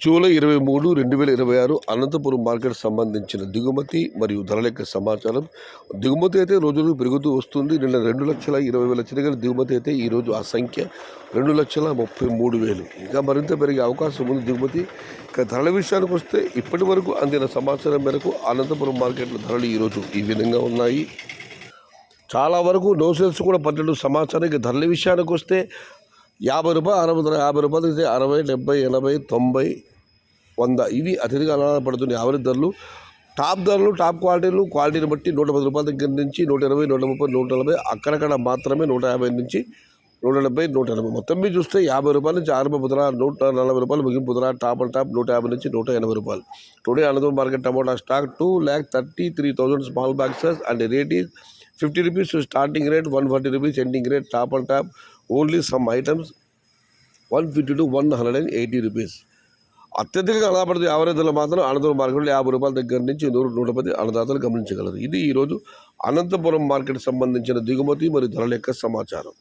July 23, 2026 Anantapuram market సంబంధించిన దిగుమతి మరియు ధరల యొక్క సమాచారం. దిగుమతి అయితే రోజు పెరుగుతూ వస్తుంది. నిన్న 2,20,000 చిరగల దిగుమతి అయితే ఈరోజు ఆ సంఖ్య 2,33,000 ఇంకా మరింత పెరిగే అవకాశం ఉంది దిగుమతి. ఇక ధరల విషయానికి వస్తే ఇప్పటి వరకు అందిన సమాచారం మేరకు అనంతపురం మార్కెట్లో ధరలు ఈరోజు ఈ విధంగా ఉన్నాయి. చాలా వరకు నో సేల్స్ కూడా పన్నెండు సమాచారం. ఇక ధరల విషయానికి వస్తే 50 రూపాయలు 50 రూపాయలు అయితే 60, 70, 80, 90, 100 ఇవి అతిథిగా ఆధారపడుతున్న యావరేజ్ ధరలు. టాప్ ధరలు, టాప్ క్వాలిటీని బట్టి 110 రూపాయల దగ్గర నుంచి 120, 130, 140 అక్కడక్కడ మాత్రమే 150 నుంచి 170, 180 మొత్తం మీద చూస్తే 50 రూపాయల నుంచి ఆరంభ ధర 140 రూపాయలు ముగింపు ధర. టాప్ అండ్ టాప్ 150 నుంచి 180 రూపాయలు. Today Anantapuram market tomato stock 2,33,000 small boxes and rate is 50 rupees starting rate, 140 rupees ending rate. Top and top only some items 150 to 180 rupees. అత్యధికంగా ఆధారపడితే యావరేజ్ ధరలు మాత్రం అనంతపురం మార్కెట్లో 50 రూపాయల దగ్గర నుంచి 100-110 అన్నదాతలు గమనించగలరు. ఇది ఈరోజు అనంతపురం మార్కెట్ సంబంధించిన దిగుమతి మరియు ధరల యొక్క సమాచారం.